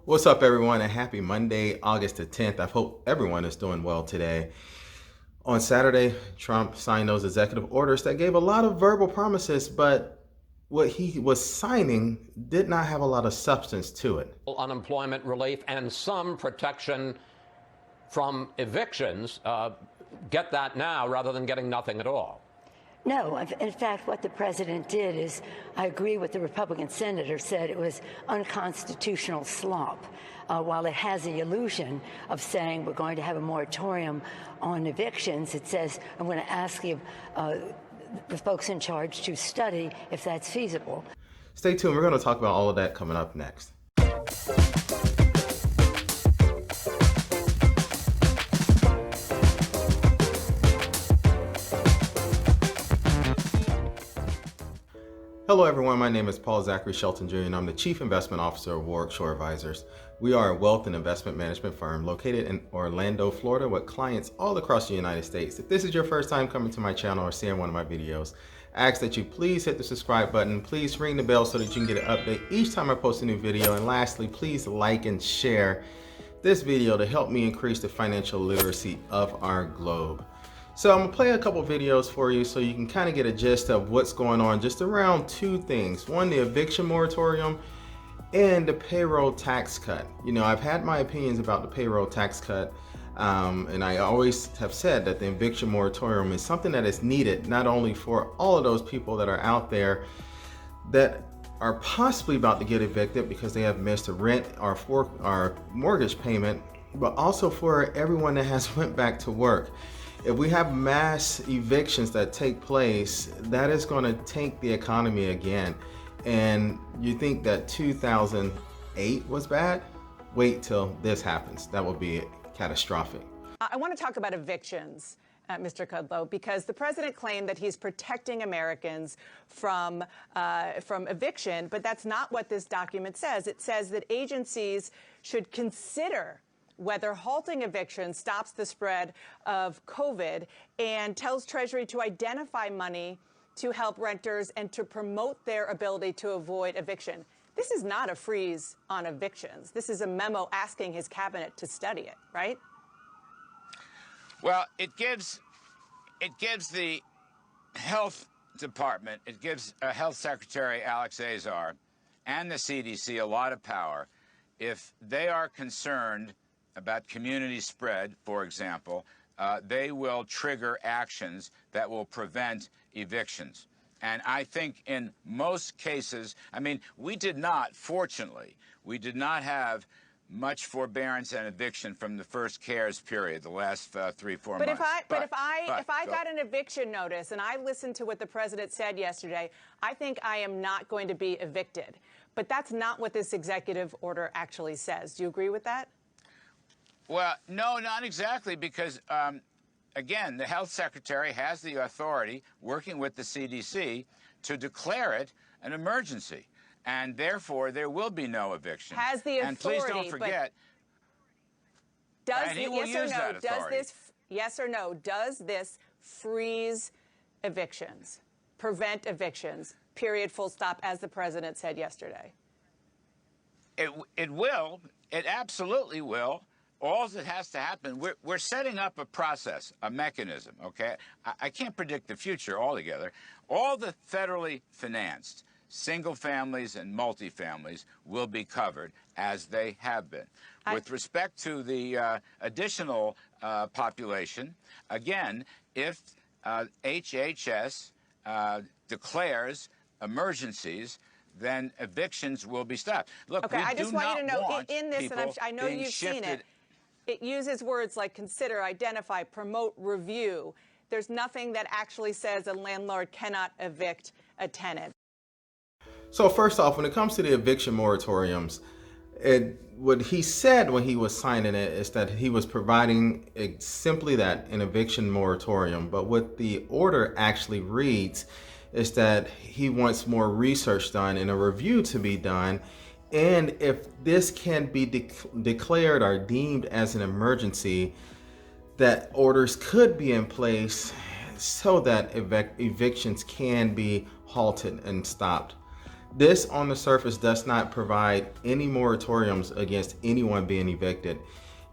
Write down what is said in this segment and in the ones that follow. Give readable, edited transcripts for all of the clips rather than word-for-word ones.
What's up, everyone, and happy Monday, August the 10th. I hope everyone is doing well today. On Saturday, Trump signed those executive orders that gave a lot of verbal promises, but what he was signing did not have a lot of substance to it. Unemployment relief and some protection from evictions. Get that now rather than getting nothing at all. No, in fact, what the president did is, I agree with the Republican senator said, it was unconstitutional slop. While it has the illusion of saying we're going to have a moratorium on evictions, it says, I'm going to ask you, the folks in charge to study if that's feasible. Stay tuned. We're going to talk about all of that coming up next. Hello everyone, my name is Paul Zachary Shelton Jr. and I'm the Chief Investment Officer of Warwick Shore Advisors. We are a wealth and investment management firm located in Orlando, Florida with clients all across the United States. If this is your first time coming to my channel or seeing one of my videos, I ask that you please hit the subscribe button, please ring the bell so that you can get an update each time I post a new video, and lastly, please like and share this video to help me increase the financial literacy of our globe. So I'm gonna play a couple videos for you so you can kind of get a gist of what's going on just around two things. One, the eviction moratorium and the payroll tax cut. You know, I've had my opinions about the payroll tax cut, and I always have said that the eviction moratorium is something that is needed not only for all of those people that are out there that are possibly about to get evicted because they have missed a rent or mortgage payment, but also for everyone that has went back to work. If we have mass evictions that take place, that is going to tank the economy again. And you think that 2008 was bad? Wait till this happens. That will be catastrophic. I want to talk about evictions, Mr. Kudlow, because the president claimed that he's protecting Americans from eviction, but that's not what this document says. It says that agencies should consider whether halting evictions stops the spread of COVID, and tells Treasury to identify money to help renters and to promote their ability to avoid eviction. This is not a freeze on evictions. This is a memo asking his cabinet to study it, right? Well, it gives the health department, it gives Health Secretary Alex Azar and the CDC a lot of power if they are concerned about community spread, for example. They will trigger actions that will prevent evictions. And I think in most cases, I mean, fortunately, we did not have much forbearance and eviction from the first CARES period, the last 3-4 months. But if I got an eviction notice and I listened to what the president said yesterday, I think I am not going to be evicted. But that's not what this executive order actually says. Do you agree with that? Well, no, not exactly, because, again, the health secretary has the authority, working with the CDC, to declare it an emergency. And therefore, there will be no eviction. Has the authority, and please don't forget, yes or no, does this freeze evictions, prevent evictions, period, full stop, as the president said yesterday? It will. It absolutely will. All that has to happen, we're setting up a process, a mechanism, okay? I can't predict the future altogether. All the federally financed single families and multifamilies will be covered, as they have been. With respect to the additional population, again, if HHS declares emergencies, then evictions will be stopped. Look, okay, I just want you to know, in this, and I know you've seen it, it uses words like consider, identify, promote, review. There's nothing that actually says a landlord cannot evict a tenant. So first off, when it comes to the eviction moratoriums, what he said when he was signing it is that he was providing simply that, an eviction moratorium. But what the order actually reads is that he wants more research done and a review to be done. And if this can be declared or deemed as an emergency, that orders could be in place so that evictions can be halted and stopped. This on the surface does not provide any moratoriums against anyone being evicted.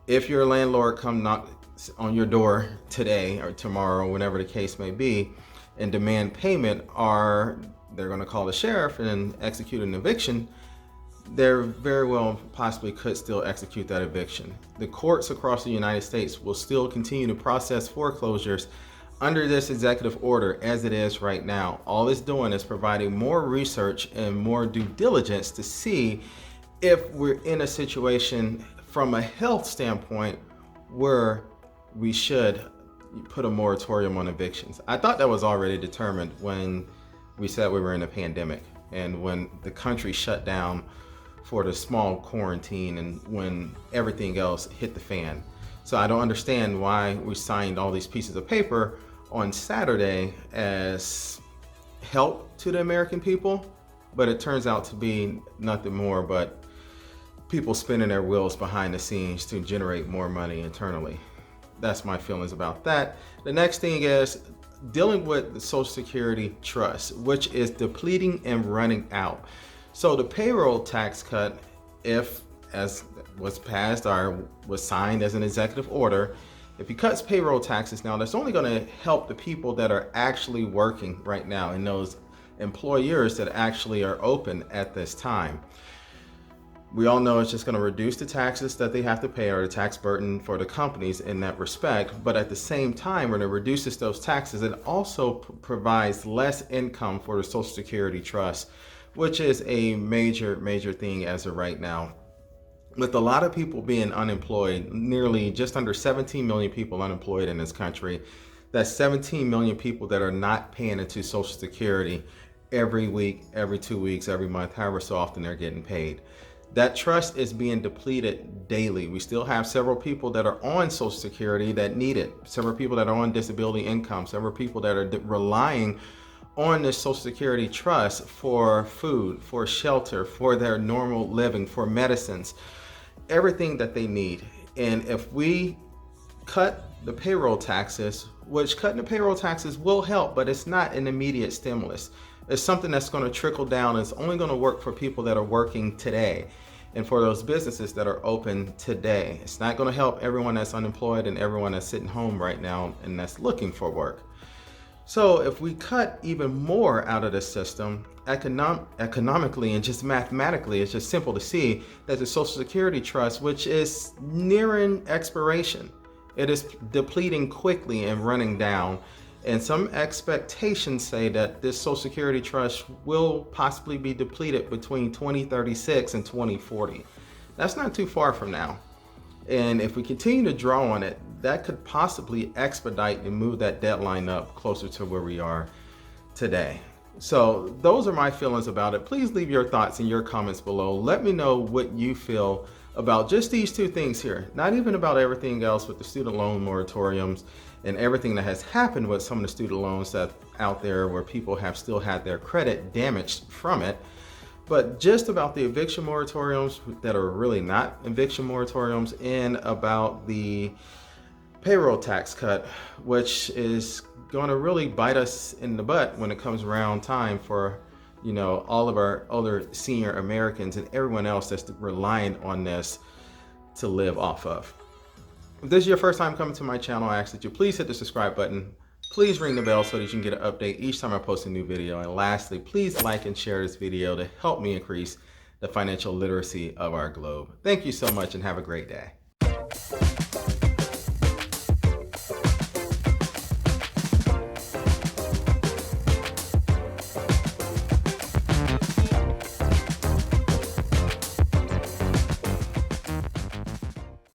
If your landlord come knock on your door today or tomorrow, whenever the case may be, and demand payment, or they're going to call the sheriff and execute an eviction, there very well possibly could still execute that eviction. The courts across the United States will still continue to process foreclosures under this executive order as it is right now. All it's doing is providing more research and more due diligence to see if we're in a situation from a health standpoint where we should put a moratorium on evictions. I thought that was already determined when we said we were in a pandemic and when the country shut down for the small quarantine and when everything else hit the fan. So I don't understand why we signed all these pieces of paper on Saturday as help to the American people, but it turns out to be nothing more but people spinning their wheels behind the scenes to generate more money internally. That's my feelings about that. The next thing is dealing with the Social Security trust, which is depleting and running out. So the payroll tax cut, if as was passed or was signed as an executive order, if he cuts payroll taxes now, that's only going to help the people that are actually working right now and those employers that actually are open at this time. We all know it's just going to reduce the taxes that they have to pay or the tax burden for the companies in that respect. But at the same time, when it reduces those taxes, it also provides less income for the Social Security trust, which is a major thing as of right now. With a lot of people being unemployed, nearly just under 17 million people unemployed in this country, that's 17 million people that are not paying into Social Security every week, every 2 weeks, every month, however so often they're getting paid. That trust is being depleted daily. We still have several people that are on Social Security that need it, several people that are on disability income, several people that are relying on this Social Security trust for food, for shelter, for their normal living, for medicines, everything that they need. And if we cut the payroll taxes, which cutting the payroll taxes will help, but it's not an immediate stimulus. It's something that's going to trickle down. It's only going to work for people that are working today and for those businesses that are open today. It's not going to help everyone that's unemployed and everyone that's sitting home right now and that's looking for work. So if we cut even more out of the system, economically and just mathematically, it's just simple to see that the Social Security trust, which is nearing expiration, it is depleting quickly and running down. And some expectations say that this Social Security trust will possibly be depleted between 2036 and 2040. That's not too far from now. And if we continue to draw on it, that could possibly expedite and move that deadline up closer to where we are today. So those are my feelings about it. Please leave your thoughts and your comments below. Let me know what you feel about just these two things here, not even about everything else with the student loan moratoriums and everything that has happened with some of the student loans that out there where people have still had their credit damaged from it, but just about the eviction moratoriums that are really not eviction moratoriums, and about the payroll tax cut, which is going to really bite us in the butt when it comes around time for, you know, all of our other senior Americans and everyone else that's relying on this to live off of. If this is your first time coming to my channel, I ask that you please hit the subscribe button. Please ring the bell so that you can get an update each time I post a new video. And lastly, please like and share this video to help me increase the financial literacy of our globe. Thank you so much and have a great day.